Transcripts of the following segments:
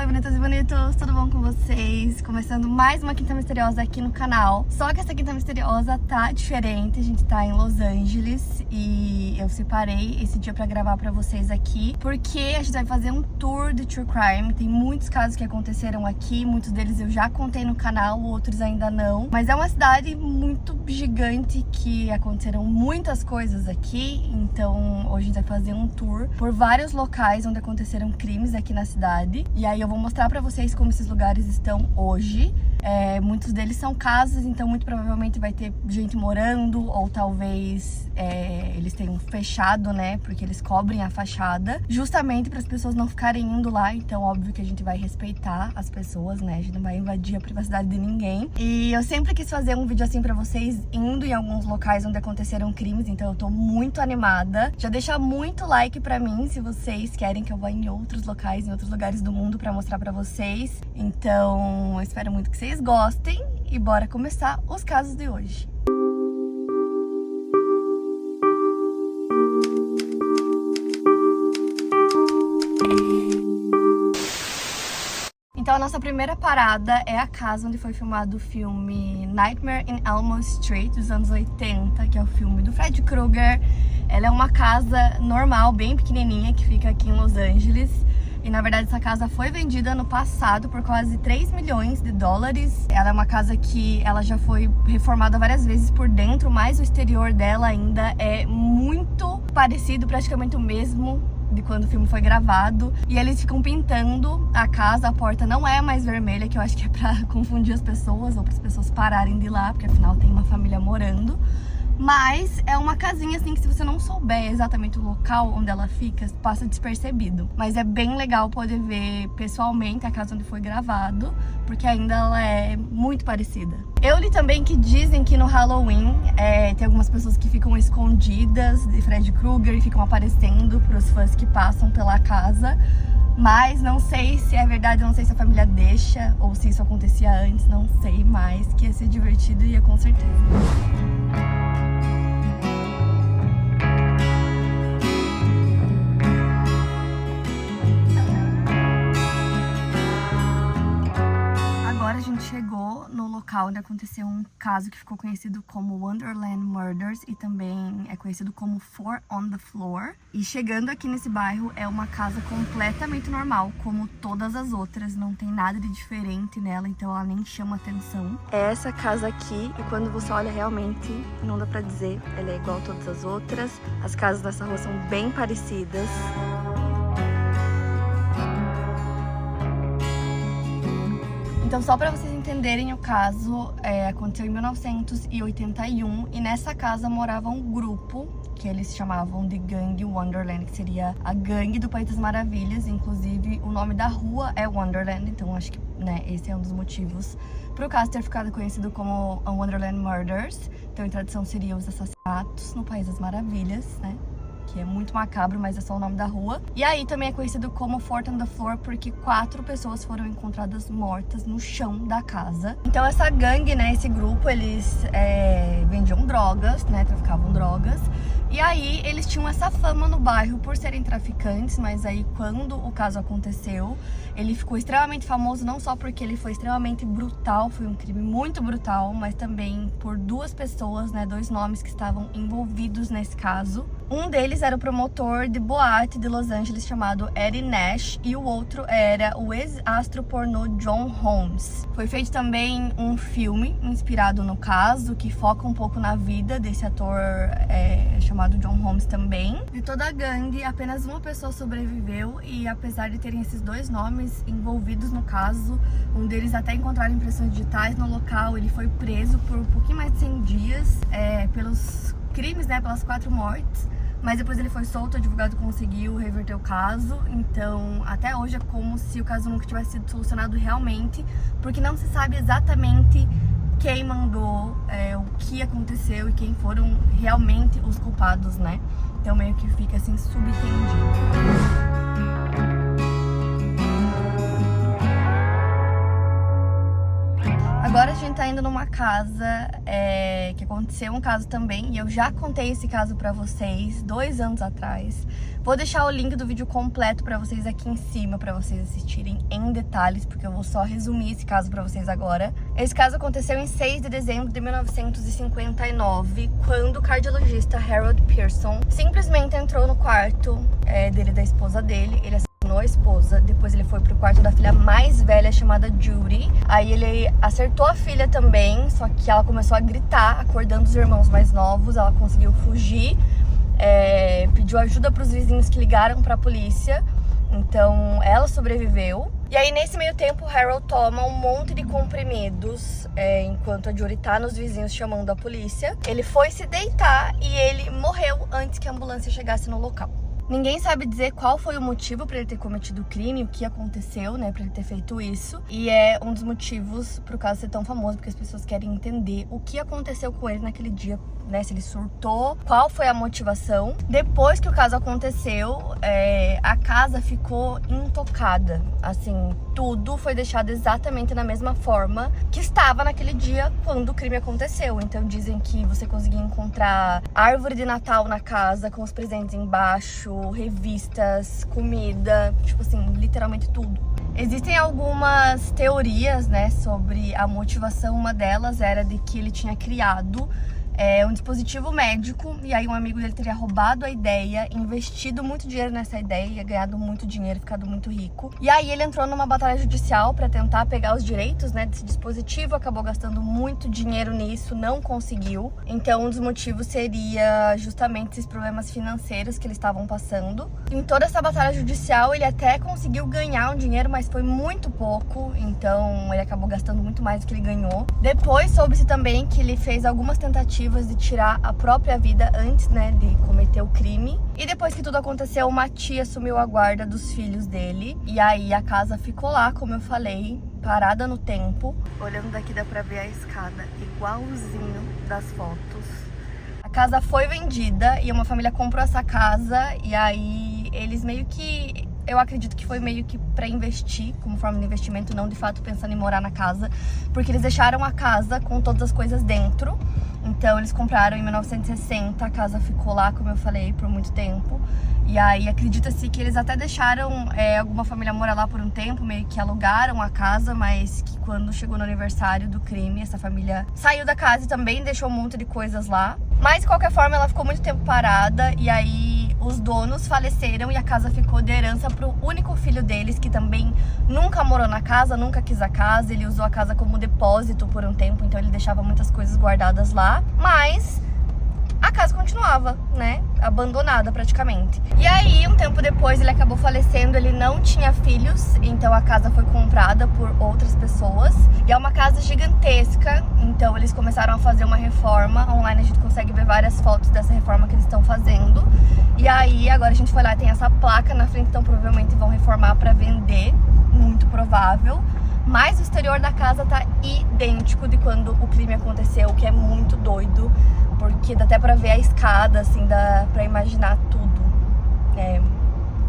Oi, bonitas e bonitos, tudo bom com vocês? Começando mais uma Quinta Misteriosa aqui no canal. Só que essa Quinta Misteriosa tá diferente, a gente tá em Los Angeles e eu separei esse dia pra gravar pra vocês aqui porque a gente vai fazer um tour de True Crime. Tem muitos casos que aconteceram aqui, muitos deles eu já contei no canal, outros ainda não. Mas é uma cidade muito gigante que aconteceram muitas coisas aqui, então hoje a gente vai fazer um tour por vários locais onde aconteceram crimes aqui na cidade. E aí eu vou mostrar pra vocês como esses lugares estão hoje. Muitos deles são casas, então muito provavelmente vai ter gente morando, ou talvez eles tenham fechado, né? Porque eles cobrem a fachada, justamente para as pessoas não ficarem indo lá. Então óbvio que a gente vai respeitar as pessoas, né? A gente não vai invadir a privacidade de ninguém. E eu sempre quis fazer um vídeo assim pra vocês, indo em alguns locais onde aconteceram crimes, então eu tô muito animada. Já deixa muito like pra mim se vocês querem que eu vá em outros locais, em outros lugares do mundo pra mostrar pra vocês. Então eu espero muito que vocês gostem e bora começar os casos de hoje. Então a nossa primeira parada é a casa onde foi filmado o filme Nightmare in Elmo Street, dos anos 80, que é o filme do Freddy Krueger. Ela é uma casa normal, bem pequenininha, que fica aqui em Los Angeles. E na verdade essa casa foi vendida no passado por quase 3 milhões de dólares. Ela é uma casa que ela já foi reformada várias vezes por dentro, mas o exterior dela ainda é muito parecido, praticamente o mesmo de quando o filme foi gravado. E eles ficam pintando a casa, a porta não é mais vermelha, que eu acho que é pra confundir as pessoas ou para as pessoas pararem de ir lá, porque afinal tem uma família morando. Mas é uma casinha assim que se você não souber exatamente o local onde ela fica, passa despercebido. Mas é bem legal poder ver pessoalmente a casa onde foi gravado, porque ainda ela é muito parecida. Eu li também que dizem que no Halloween tem algumas pessoas que ficam escondidas de Freddy Krueger e ficam aparecendo para os fãs que passam pela casa. Mas não sei se é verdade, não sei se a família deixa ou se isso acontecia antes, não sei, mas que ia ser divertido e ia com certeza. Agora a gente chegou no local onde aconteceu um caso que ficou conhecido como Wonderland Murders e também é conhecido como Four on the Floor. E chegando aqui nesse bairro é uma casa completamente normal, como todas as outras, não tem nada de diferente nela, então ela nem chama atenção. É essa casa aqui e quando você olha realmente, não dá pra dizer, ela é igual a todas as outras. As casas dessa rua são bem parecidas. Então, só para vocês entenderem o caso, aconteceu em 1981 e nessa casa morava um grupo que eles chamavam de Gangue Wonderland, que seria a gangue do País das Maravilhas. Inclusive, o nome da rua é Wonderland, então acho que esse é um dos motivos para o caso ter ficado conhecido como Wonderland Murders. Então, em tradução, seria os assassinatos no País das Maravilhas, né? Que é muito macabro, mas é só o nome da rua. E aí também é conhecido como Four on the Floor porque 4 pessoas foram encontradas mortas no chão da casa. Então essa gangue, né, esse grupo, eles vendiam drogas, né, traficavam drogas. E aí eles tinham essa fama no bairro por serem traficantes, mas aí quando o caso aconteceu, ele ficou extremamente famoso não só porque ele foi extremamente brutal, foi um crime muito brutal, mas também por 2 pessoas, né, 2 nomes que estavam envolvidos nesse caso. Um deles era o promotor de boate de Los Angeles chamado Eddie Nash e o outro era o ex-astro pornô John Holmes. Foi feito também um filme inspirado no caso, que foca um pouco na vida desse ator chamado John Holmes também. De toda a gangue, apenas uma pessoa sobreviveu e apesar de terem esses 2 nomes envolvidos no caso, um deles até encontraram impressões digitais no local, ele foi preso por um pouquinho mais de 100 dias pelos crimes, né, pelas 4 mortes. Mas depois ele foi solto, o advogado conseguiu reverter o caso. Então, até hoje é como se o caso nunca tivesse sido solucionado realmente, porque não se sabe exatamente quem mandou, o que aconteceu e quem foram realmente os culpados, né? Então meio que fica assim subentendido. Agora a gente tá indo vivendo numa casa que aconteceu um caso também, e eu já contei esse caso pra vocês 2 anos atrás. Vou deixar o link do vídeo completo pra vocês aqui em cima, pra vocês assistirem em detalhes, porque eu vou só resumir esse caso pra vocês agora. Esse caso aconteceu em 6 de dezembro de 1959, quando o cardiologista Harold Pearson simplesmente entrou no quarto dele, da esposa dele. Ele assassinou a esposa, depois ele foi pro quarto da filha mais velha, chamada Judy. Aí ele acertou a filha também, só que ela começou a gritar, acordando os irmãos mais novos. Ela conseguiu fugir, pediu ajuda para os vizinhos que ligaram para a polícia. Então ela sobreviveu. E aí nesse meio tempo o Harold toma um monte de comprimidos enquanto a Judy tá nos vizinhos chamando a polícia. Ele foi se deitar e ele morreu antes que a ambulância chegasse no local. Ninguém sabe dizer qual foi o motivo para ele ter cometido o crime, o que aconteceu, né, para ele ter feito isso. E é um dos motivos pro caso ser tão famoso, porque as pessoas querem entender o que aconteceu com ele naquele dia, né, se ele surtou, qual foi a motivação. Depois que o caso aconteceu, a casa ficou intocada, assim, tudo foi deixado exatamente na mesma forma que estava naquele dia quando o crime aconteceu. Então dizem que você conseguia encontrar árvore de Natal na casa com os presentes embaixo, revistas, comida, tipo assim, literalmente tudo. Existem algumas teorias, né, sobre a motivação. Uma delas era de que ele tinha criado um dispositivo médico, e aí um amigo dele teria roubado a ideia, investido muito dinheiro nessa ideia, ganhado muito dinheiro, ficado muito rico. E aí ele entrou numa batalha judicial para tentar pegar os direitos, né, desse dispositivo, acabou gastando muito dinheiro nisso, não conseguiu. Então um dos motivos seria justamente esses problemas financeiros que eles estavam passando. Em toda essa batalha judicial ele até conseguiu ganhar um dinheiro, mas foi muito pouco, então ele acabou gastando muito mais do que ele ganhou. Depois soube-se também que ele fez algumas tentativas de tirar a própria vida antes, né, de cometer o crime. E depois que tudo aconteceu, uma tia assumiu a guarda dos filhos dele. E aí a casa ficou lá, como eu falei, parada no tempo. Olhando daqui dá pra ver a escada igualzinho das fotos. A casa foi vendida e uma família comprou essa casa. E aí eles meio que... eu acredito que foi meio que pra investir, como forma de investimento, não de fato pensando em morar na casa. Porque eles deixaram a casa com todas as coisas dentro. Então eles compraram em 1960, a casa ficou lá, como eu falei, por muito tempo. E aí acredita-se que eles até deixaram alguma família morar lá por um tempo, meio que alugaram a casa, mas que quando chegou no aniversário do crime, essa família saiu da casa e também deixou um monte de coisas lá. Mas de qualquer forma ela ficou muito tempo parada, e aí os donos faleceram e a casa ficou de herança pro único filho deles, que também nunca morou na casa, nunca quis a casa. Ele usou a casa como depósito por um tempo, então ele deixava muitas coisas guardadas lá. Mas a casa continuava, né, abandonada praticamente. E aí, um tempo depois, ele acabou falecendo. Ele não tinha filhos, então a casa foi comprada por outras pessoas. E é uma casa gigantesca, então eles começaram a fazer uma reforma. Online a gente consegue ver várias fotos dessa reforma que eles estão fazendo. E aí, agora a gente foi lá e tem essa placa na frente, então provavelmente vão reformar para vender, muito provável. Mas o exterior da casa tá idêntico de quando o crime aconteceu, o que é muito doido, porque dá até pra ver a escada, assim, dá pra imaginar tudo. É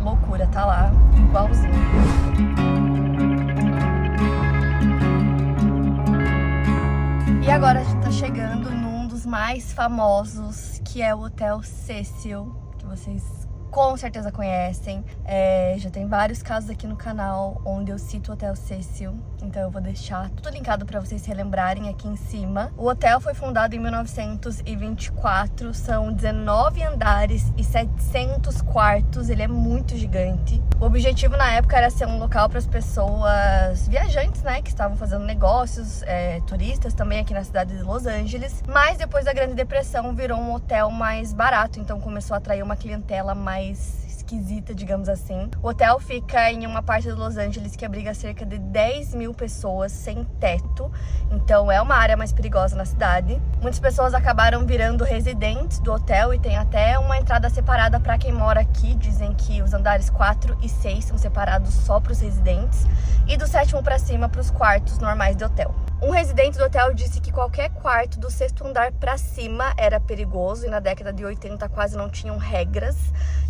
loucura, tá lá, igualzinho. E agora a gente tá chegando num dos mais famosos, que é o Hotel Cecil, que vocês com certeza conhecem. Já tem vários casos aqui no canal onde eu cito o Hotel Cecil, então eu vou deixar tudo linkado para vocês se relembrarem aqui em cima. O hotel foi fundado em 1924, são 19 andares e 700 quartos, ele é muito gigante. O objetivo na época era ser um local para as pessoas viajantes, né, que estavam fazendo negócios, turistas também aqui na cidade de Los Angeles. Mas depois da Grande Depressão virou um hotel mais barato, então começou a atrair uma clientela mais esquisita, digamos assim. O hotel fica em uma parte de Los Angeles que abriga cerca de 10 mil pessoas sem teto, então é uma área mais perigosa na cidade. Muitas pessoas acabaram virando residentes do hotel e tem até uma entrada separada para quem mora aqui. Dizem que os andares 4 e 6 são separados só para os residentes e do 7º para cima para os quartos normais do hotel. Um residente do hotel disse que qualquer quarto do 6º andar pra cima era perigoso e na década de 80 quase não tinham regras.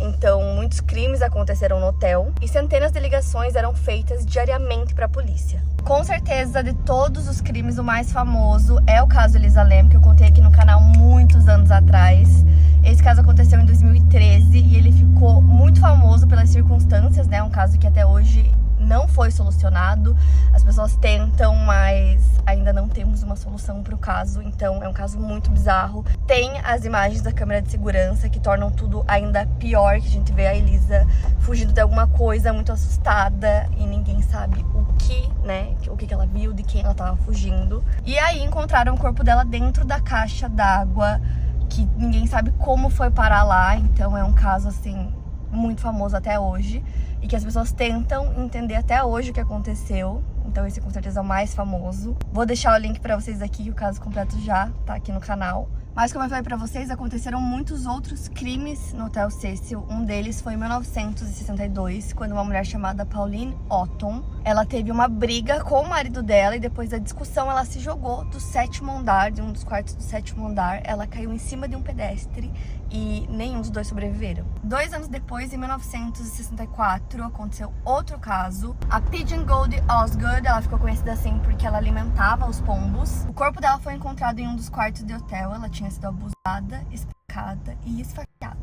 Então, muitos crimes aconteceram no hotel e centenas de ligações eram feitas diariamente para a polícia. Com certeza, de todos os crimes, o mais famoso é o caso Elisa Lam, que eu contei aqui no canal muitos anos atrás. Esse caso aconteceu em 2013 e ele ficou muito famoso pelas circunstâncias, né? Um caso que até hoje não foi solucionado. As pessoas tentam, mas ainda não temos uma solução para o caso. Então é um caso muito bizarro. Tem as imagens da câmera de segurança que tornam tudo ainda pior, que a gente vê a Elisa fugindo de alguma coisa, muito assustada e ninguém sabe o que, né? O que ela viu, de quem ela estava fugindo. E aí encontraram o corpo dela dentro da caixa d'água, que ninguém sabe como foi parar lá. Então é um caso assim muito famoso até hoje e que as pessoas tentam entender até hoje o que aconteceu. Então esse com certeza é o mais famoso. Vou deixar o link pra vocês aqui, o caso completo já tá aqui no canal. Mas como eu falei pra vocês, aconteceram muitos outros crimes no Hotel Cecil. Um deles foi em 1962, quando uma mulher chamada Pauline Otton, ela teve uma briga com o marido dela e depois da discussão ela se jogou do 7º andar, de um dos quartos do 7º andar. Ela caiu em cima de um pedestre e nenhum dos dois sobreviveram. 2 anos depois, em 1964, aconteceu outro caso. A Pigeon Gold Osgood, ela ficou conhecida assim porque ela alimentava os pombos. O corpo dela foi encontrado em um dos quartos do hotel. Ela tinha sido abusada, espancada e esfaqueada.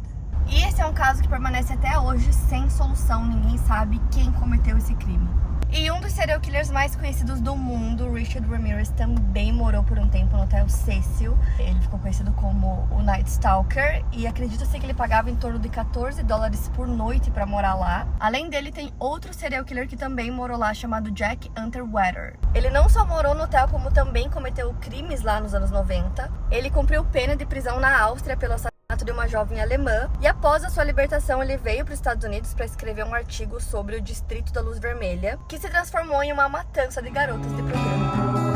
E esse é um caso que permanece até hoje sem solução. Ninguém sabe quem cometeu esse crime. E um dos serial killers mais conhecidos do mundo, Richard Ramirez, também morou por um tempo no Hotel Cecil. Ele ficou conhecido como o Night Stalker e acredita-se que ele pagava em torno de $14 por noite para morar lá. Além dele, tem outro serial killer que também morou lá, chamado Jack Unterweather. Ele não só morou no hotel, como também cometeu crimes lá nos anos 90. Ele cumpriu pena de prisão na Áustria pelo assassinato de uma jovem alemã e após a sua libertação ele veio para os Estados Unidos para escrever um artigo sobre o Distrito da Luz Vermelha, que se transformou em uma matança de garotas de programa.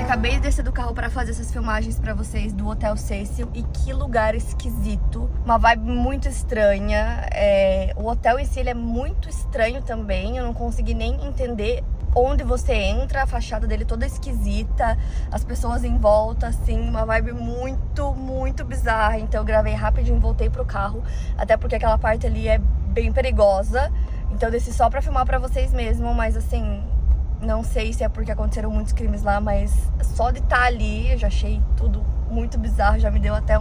Acabei de descer do carro para fazer essas filmagens para vocês do Hotel Cecil e que lugar esquisito, uma vibe muito estranha. O hotel em si ele é muito estranho também, eu não consegui nem entender onde você entra, a fachada dele toda esquisita, as pessoas em volta, assim, uma vibe muito bizarra. Então eu gravei rapidinho e voltei pro carro, até porque aquela parte ali é bem perigosa, então eu desci só pra filmar pra vocês mesmo, mas assim, não sei se é porque aconteceram muitos crimes lá, mas só de estar ali eu já achei tudo muito bizarro, já me deu até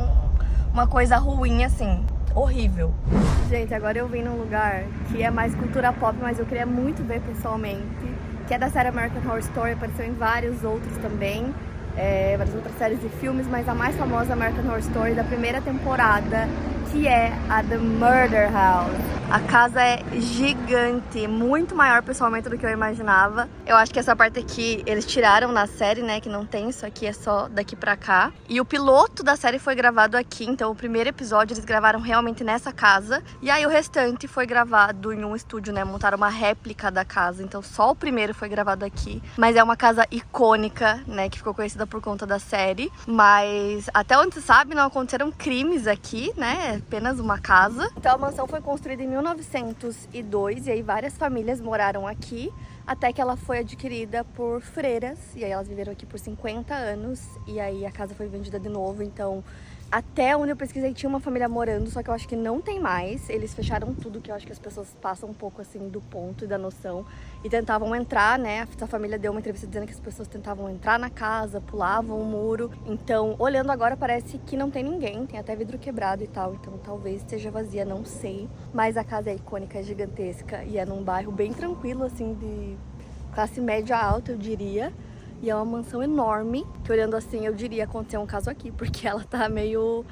uma coisa ruim, assim, horrível. Gente, agora eu vim num lugar que é mais cultura pop, mas eu queria muito ver pessoalmente, que é da série American Horror Story, apareceu em vários outros também, várias outras séries e filmes, mas a mais famosa é American Horror Story da primeira temporada, que é a The Murder House. A casa é gigante, muito maior pessoalmente do que eu imaginava. Eu acho que essa parte aqui eles tiraram na série, né, que não tem, isso aqui é só daqui pra cá. E o piloto da série foi gravado aqui, então o primeiro episódio eles gravaram realmente nessa casa. E aí o restante foi gravado em um estúdio, né, montaram uma réplica da casa. Então só o primeiro foi gravado aqui. Mas é uma casa icônica, né, que ficou conhecida por conta da série. Mas até onde se sabe não aconteceram crimes aqui, né, é apenas uma casa. Então a mansão foi construída em 1902 e aí várias famílias moraram aqui até que ela foi adquirida por freiras e aí elas viveram aqui por 50 anos e aí a casa foi vendida de novo. Então até onde eu pesquisei tinha uma família morando, só que eu acho que não tem mais. Eles fecharam tudo, que eu acho que as pessoas passam um pouco assim do ponto e da noção e tentavam entrar, né? A família deu uma entrevista dizendo que as pessoas tentavam entrar na casa, pulavam o muro. Então, olhando agora, parece que não tem ninguém, tem até vidro quebrado e tal, então talvez esteja vazia, não sei. Mas a casa é icônica, é gigantesca e é num bairro bem tranquilo, assim, de classe média alta, eu diria. E é uma mansão enorme, que olhando assim eu diria acontecer um caso aqui, porque ela tá meio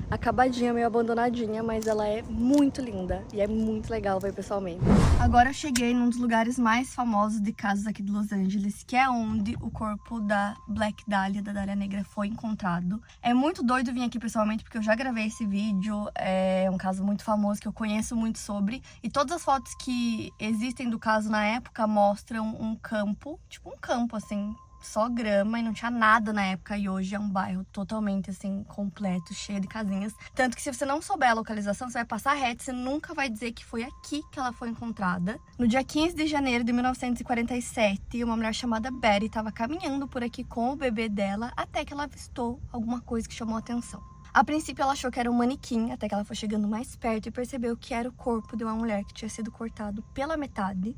acabadinha, meio abandonadinha, mas ela é muito linda e é muito legal ver pessoalmente. Agora eu cheguei num dos lugares mais famosos de casas aqui de Los Angeles, que é onde o corpo da Black Dahlia, da Dália Negra, foi encontrado. É muito doido vir aqui pessoalmente, porque eu já gravei esse vídeo, é um caso muito famoso que eu conheço muito sobre, e todas as fotos que existem do caso na época mostram um campo, tipo um campo assim, só grama, e não tinha nada na época, e hoje é um bairro totalmente assim, completo, cheio de casinhas. Tanto que se você não souber a localização, você vai passar reto, você nunca vai dizer que foi aqui que ela foi encontrada. No dia 15 de janeiro de 1947, uma mulher chamada Betty estava caminhando por aqui com o bebê dela, até que ela avistou alguma coisa que chamou a atenção. A princípio ela achou que era um manequim, até que ela foi chegando mais perto e percebeu que era o corpo de uma mulher que tinha sido cortado pela metade.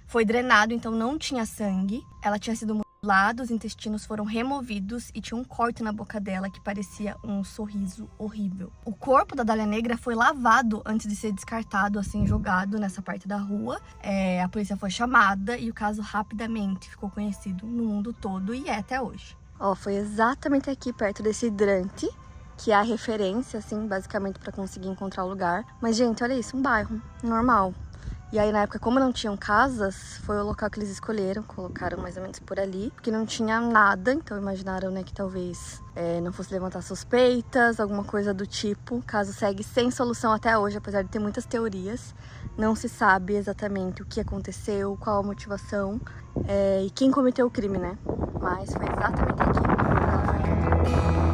Foi drenado, então não tinha sangue. Ela tinha sido mutilada, os intestinos foram removidos e tinha um corte na boca dela que parecia um sorriso horrível. O corpo da Dália Negra foi lavado antes de ser descartado, assim, jogado nessa parte da rua. A polícia foi chamada e o caso rapidamente ficou conhecido no mundo todo e é até hoje. Ó, foi exatamente aqui perto desse hidrante, que é a referência, assim, basicamente para conseguir encontrar o lugar. Mas, gente, olha isso, um bairro normal. E aí, na época, como não tinham casas, foi o local que eles escolheram, colocaram mais ou menos por ali, porque não tinha nada, então imaginaram, né, que talvez não fosse levantar suspeitas, alguma coisa do tipo. O caso segue sem solução até hoje, apesar de ter muitas teorias. Não se sabe exatamente o que aconteceu, qual a motivação e quem cometeu o crime, né? Mas foi exatamente aqui que ela foi encontrada.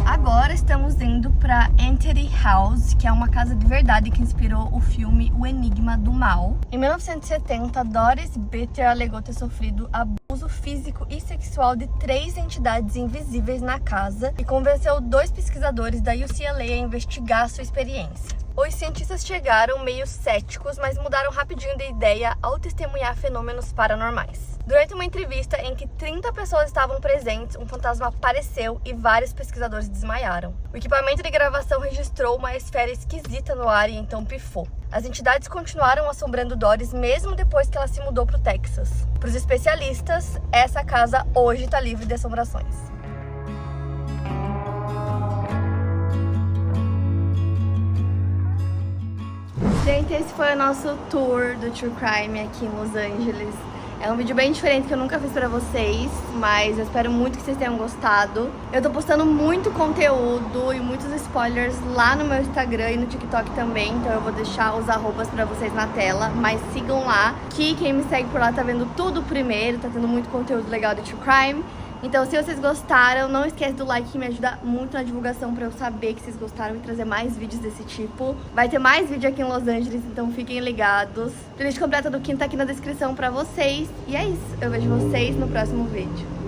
Agora estamos indo para Entity House, que é uma casa de verdade que inspirou o filme O Enigma do Mal. Em 1970, Doris Bitter alegou ter sofrido abuso físico e sexual de 3 entidades invisíveis na casa e convenceu 2 pesquisadores da UCLA a investigar sua experiência. Os cientistas chegaram meio céticos, mas mudaram rapidinho de ideia ao testemunhar fenômenos paranormais. Durante uma entrevista em que 30 pessoas estavam presentes, um fantasma apareceu e vários pesquisadores desmaiaram. O equipamento de gravação registrou uma esfera esquisita no ar e então pifou. As entidades continuaram assombrando Doris mesmo depois que ela se mudou para o Texas. Para os especialistas, essa casa hoje está livre de assombrações. Gente, esse foi o nosso tour do True Crime aqui em Los Angeles. É um vídeo bem diferente que eu nunca fiz pra vocês, mas eu espero muito que vocês tenham gostado. Eu tô postando muito conteúdo e muitos spoilers lá no meu Instagram e no TikTok também, então eu vou deixar os arrobas pra vocês na tela, mas sigam lá, que quem me segue por lá tá vendo tudo primeiro, tá tendo muito conteúdo legal de True Crime. Então, se vocês gostaram, não esquece do like, que me ajuda muito na divulgação pra eu saber que vocês gostaram e trazer mais vídeos desse tipo. Vai ter mais vídeo aqui em Los Angeles, então fiquem ligados. A playlist completa do Kim tá aqui na descrição pra vocês. E é isso, eu vejo vocês no próximo vídeo.